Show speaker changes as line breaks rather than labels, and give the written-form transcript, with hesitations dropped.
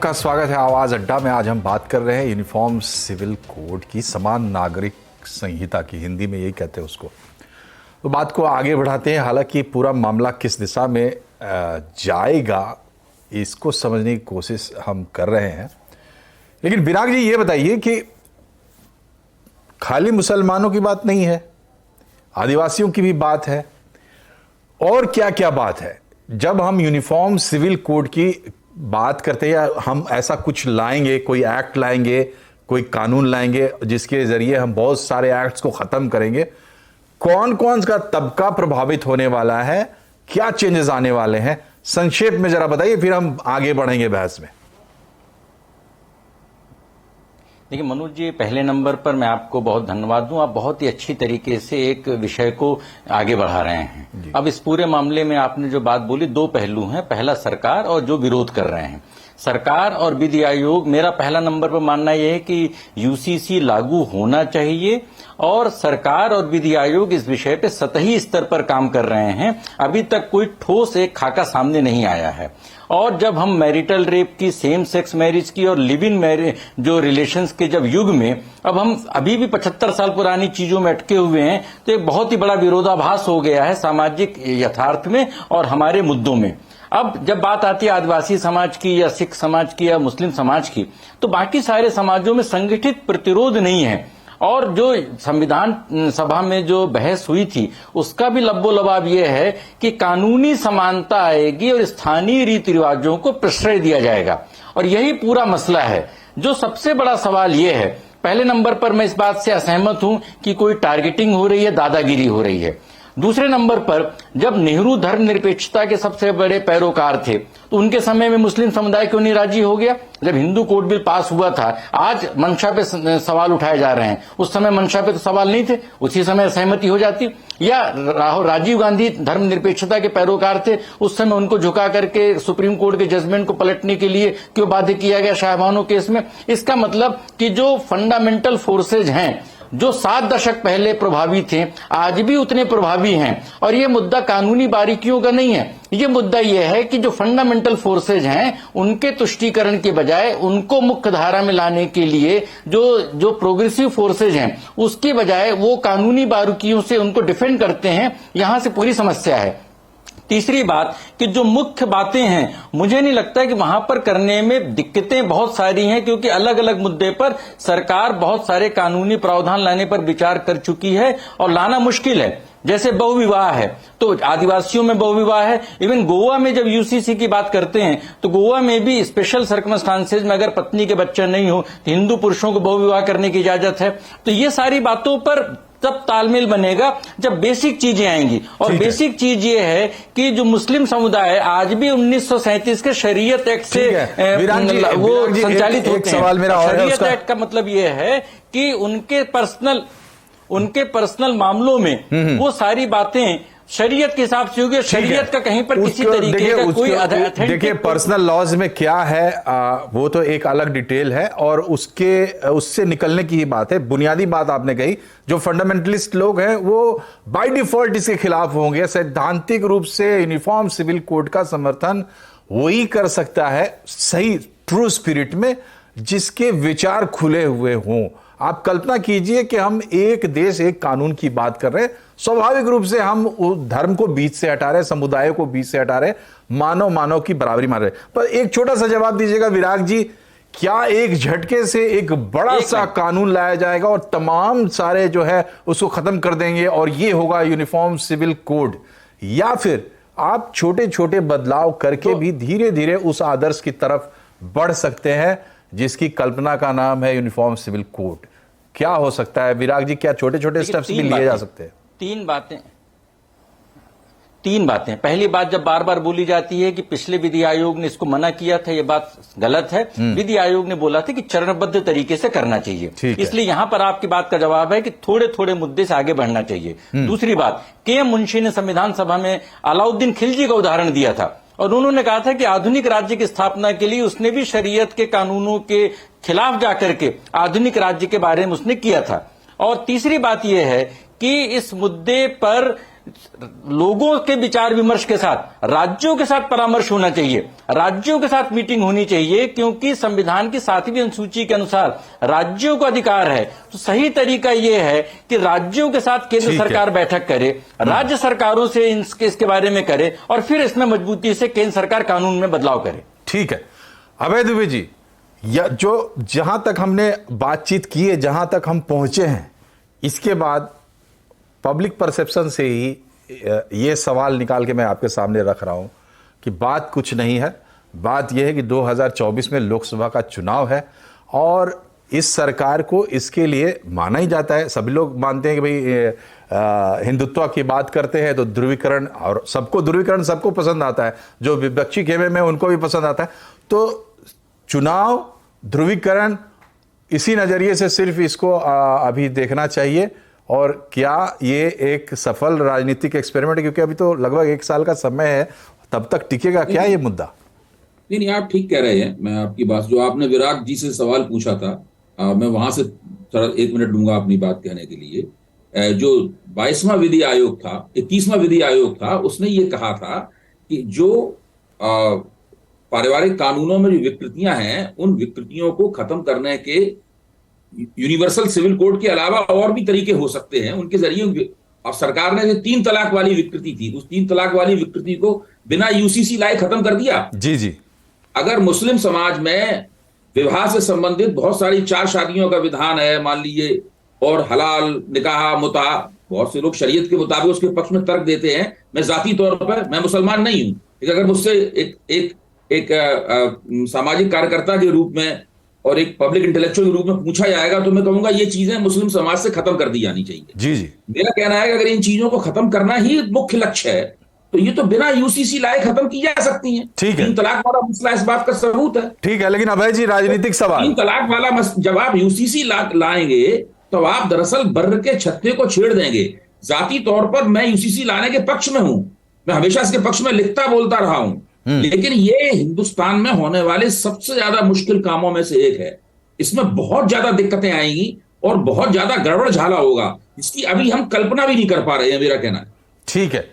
सबका स्वागत है आवाज अड्डा में। आज हम बात कर रहे हैं यूनिफॉर्म सिविल कोड की, समान नागरिक संहिता की, हिंदी में यही कहते हैं उसको। तो बात को आगे बढ़ाते हैं। हालांकि पूरा मामला किस दिशा में जाएगा इसको समझने की कोशिश हम कर रहे हैं, लेकिन विराग जी ये बताइए कि खाली मुसलमानों की बात नहीं है, आदिवासियों की भी बात है, और क्या क्या बात है। जब हम यूनिफॉर्म सिविल कोड की बात करते हैं या हम ऐसा कुछ लाएंगे, कोई एक्ट लाएंगे, कोई कानून लाएंगे जिसके जरिए हम बहुत सारे एक्ट्स को खत्म करेंगे, कौन कौन सा तबका प्रभावित होने वाला है, क्या चेंजेस आने वाले हैं, संक्षेप में जरा बताइए, फिर हम आगे बढ़ेंगे बहस में।
देखिए मनोज जी, पहले नंबर पर मैं आपको बहुत धन्यवाद दूं। आप बहुत ही अच्छी तरीके से एक विषय को आगे बढ़ा रहे हैं। अब इस पूरे मामले में आपने जो बात बोली, दो पहलू हैं। पहला सरकार और जो विरोध कर रहे हैं। सरकार और विधि आयोग, मेरा पहला नंबर पर मानना यह है कि यूसीसी लागू होना चाहिए और सरकार और विधि आयोग इस विषय पे सतही स्तर पर काम कर रहे हैं। अभी तक कोई ठोस एक खाका सामने नहीं आया है। और जब हम मैरिटल रेप की, सेम सेक्स मैरिज की और लिव इन मैरिज जो रिलेशंस के जब युग में अब हम अभी भी 75 साल पुरानी चीजों में अटके हुए हैं, तो एक बहुत ही बड़ा विरोधाभास हो गया है सामाजिक यथार्थ में और हमारे मुद्दों में। अब जब बात आती है आदिवासी समाज की या सिख समाज की या मुस्लिम समाज की, तो बाकी सारे समाजों में संगठित प्रतिरोध नहीं है। और जो संविधान सभा में जो बहस हुई थी उसका भी लब्बो लबाब यह है कि कानूनी समानता आएगी और स्थानीय रीति रिवाजों को प्रश्रय दिया जाएगा। और यही पूरा मसला है। जो सबसे बड़ा सवाल यह है, पहले नंबर पर मैं इस बात से असहमत हूं कि कोई टारगेटिंग हो रही है, दादागिरी हो रही है। दूसरे नंबर पर जब नेहरू धर्मनिरपेक्षता के सबसे बड़े पैरोकार थे, तो उनके समय में मुस्लिम समुदाय क्यों नहीं राजी हो गया? जब हिंदू कोड बिल पास हुआ था, आज मंशा पे सवाल उठाए जा रहे हैं, उस समय मंशा पे तो सवाल नहीं थे, उसी समय सहमति हो जाती। या राजीव गांधी धर्मनिरपेक्षता के पैरोकार थे, उस समय उनको झुका करके सुप्रीम कोर्ट के जजमेंट को पलटने के लिए क्यों बाध्य किया गया शाहबानो केस में? इसका मतलब कि जो फंडामेंटल फोर्सेज हैं, जो 7 दशक पहले प्रभावी थे, आज भी उतने प्रभावी हैं। और ये मुद्दा कानूनी बारीकियों का नहीं है, ये मुद्दा यह है कि जो फंडामेंटल फोर्सेज हैं उनके तुष्टीकरण के बजाय उनको मुख्य धारा में लाने के लिए जो प्रोग्रेसिव फोर्सेज हैं उसके बजाय वो कानूनी बारीकियों से उनको डिफेंड करते हैं। यहां से पूरी समस्या है। तीसरी बात कि जो मुख्य बातें हैं, मुझे नहीं लगता कि वहां पर करने में दिक्कतें बहुत सारी हैं, क्योंकि अलग अलग मुद्दे पर सरकार बहुत सारे कानूनी प्रावधान लाने पर विचार कर चुकी है और लाना मुश्किल है। जैसे बहुविवाह है, तो आदिवासियों में बहुविवाह है। इवन गोवा में जब यूसीसी की बात करते हैं तो गोवा में भी स्पेशल सर्कमस्टांसेज में अगर पत्नी के बच्चा नहीं हो तो हिंदू पुरुषों को बहुविवाह करने की इजाजत है। तो ये सारी बातों पर तब तालमेल बनेगा जब बेसिक चीजें आएंगी। और बेसिक चीज ये है कि जो मुस्लिम समुदाय आज भी 1937 के शरीयत एक्ट से वो संचालित होते हैं। शरीयत एक्ट का मतलब ये है कि उनके पर्सनल मामलों में वो सारी बातें शरीयत के हिसाब से होगी। शरीयत का कहीं पर किसी तरीके का कोई
देखिए पर्सनल लॉज में क्या है वो तो एक अलग डिटेल है और उससे निकलने की ही बात है। बुनियादी बात आपने कही, जो फंडामेंटलिस्ट लोग हैं वो बाय डिफॉल्ट इसके खिलाफ होंगे। सैद्धांतिक रूप से यूनिफॉर्म सिविल कोड का समर्थन वही कर सकता है सही ट्रू स्पिरिट में जिसके विचार खुले हुए हों। आप कल्पना कीजिए कि हम एक देश एक कानून की बात कर रहे हैं, स्वाभाविक रूप से हम धर्म को बीच से हटा रहे, समुदाय को बीच से हटा रहे, मानव की बराबरी मान रहे। पर एक छोटा सा जवाब दीजिएगा विराग जी, क्या एक झटके से एक बड़ा सा कानून लाया जाएगा और तमाम सारे जो है उसको खत्म कर देंगे और ये होगा यूनिफॉर्म सिविल कोड, या फिर आप छोटे छोटे बदलाव करके भी धीरे धीरे उस आदर्श की तरफ बढ़ सकते हैं जिसकी कल्पना का नाम है यूनिफॉर्म सिविल कोड? क्या हो सकता है विराग जी? क्या छोटे छोटे स्टेप्स भी लिए जा सकते हैं?
तीन बातें। पहली बात, जब बार बार बोली जाती है कि पिछले विधि आयोग ने इसको मना किया था, यह बात गलत है। विधि आयोग ने बोला था कि चरणबद्ध तरीके से करना चाहिए, इसलिए यहां पर आपकी बात का जवाब है कि थोड़े थोड़े मुद्दे से आगे बढ़ना चाहिए। दूसरी बात, के.एम. मुंशी ने संविधान सभा में अलाउद्दीन खिलजी का उदाहरण दिया था और उन्होंने कहा था कि आधुनिक राज्य की स्थापना के लिए उसने भी शरीयत के कानूनों के खिलाफ जाकर के आधुनिक राज्य के बारे में उसने किया था। और तीसरी बात यह है कि इस मुद्दे पर लोगों के विचार विमर्श के साथ राज्यों के साथ परामर्श होना चाहिए, राज्यों के साथ मीटिंग होनी चाहिए, क्योंकि संविधान की 7वीं अनुसूची के अनुसार राज्यों को अधिकार है। तो सही तरीका यह है कि राज्यों के साथ केंद्र सरकार बैठक करे, राज्य सरकारों से इसके बारे में करे और फिर इसमें मजबूती से केंद्र सरकार कानून में बदलाव करे।
ठीक है अभय दुबे जी, जो जहां तक हमने बातचीत की है, जहां तक हम पहुंचे हैं, इसके बाद पब्लिक परसेप्शन से ही ये सवाल निकाल के मैं आपके सामने रख रहा हूं कि बात कुछ नहीं है। बात यह है कि 2024 में लोकसभा का चुनाव है और इस सरकार को इसके लिए माना ही जाता है। सभी लोग मानते हैं कि भाई हिंदुत्व की बात करते हैं तो ध्रुवीकरण, और ध्रुवीकरण सबको पसंद आता है, जो विपक्षी खेमे में उनको भी पसंद आता है। तो चुनाव, ध्रुवीकरण, इसी नजरिए से सिर्फ इसको अभी देखना चाहिए। और क्या ये एक सफल राजनीतिक एक्सपेरिमेंट है, क्योंकि अभी तो लगभग 1 साल का समय है, तब तक टिकेगा क्या ये मुद्दा?
नहीं, आप ठीक कह रहे हैं। मैं आपकी बात, जो आपने विराट जी से सवाल पूछा था, मैं वहां से थोड़ा 1 मिनट लूंगा अपनी बात कहने के लिए। जो 22वां विधि आयोग था, 21वां विधि आयोग था, उसने ये कहा था कि जो पारिवारिक कानूनों में जो विकृतियां हैं, उन विकृतियों को खत्म करने के यूनिवर्सल सिविल कोड के अलावा और भी तरीके हो सकते हैं, उनके जरिए। और सरकार ने जो 3 तलाक वाली विकृति थी, उस 3 तलाक वाली विकृति को बिना यूसीसी लाए खत्म कर दिया।
जी जी।
अगर मुस्लिम समाज में विवाह से संबंधित बहुत सारी 4 शादियों का विधान है, मान लीजिए, और हलाल, निकाह, मुता, बहुत से लोग शरीयत के मुताबिक उसके पक्ष में तर्क देते हैं। मैं जाती तौर पर, मैं मुसलमान नहीं हूं, लेकिन अगर मुझसे एक सामाजिक कार्यकर्ता के रूप में और एक पब्लिक इंटेलेक्चुअल के रूप में पूछा जाएगा, तो मैं कहूंगा ये चीजें मुस्लिम समाज से खत्म कर दी जानी चाहिए।
जी जी।
मेरा कहना है कि अगर इन चीजों को खत्म करना ही मुख्य लक्ष्य है, तो ये तो बिना यूसीसी लाए खत्म की जा सकती हैं।
ठीक है।
3 तलाक वाला मसला इस बात का सबूत है।
ठीक है, लेकिन अभय जी, राजनीतिक सवाल,
3 तलाक वाला जब आप यूसीसी लाएंगे तो आप दरअसल बर्र के छत्ते को छेड़ देंगे। जाती तौर पर मैं यूसीसी लाने के पक्ष में हूं, मैं हमेशा इसके पक्ष में लिखता बोलता रहा हूं, लेकिन ये हिंदुस्तान में होने वाले सबसे ज्यादा मुश्किल कामों में से एक है। इसमें बहुत ज्यादा दिक्कतें आएंगी और बहुत ज्यादा गड़बड़ झाला होगा, जिसकी अभी हम कल्पना भी नहीं कर पा रहे हैं, मेरा कहना है।
ठीक है।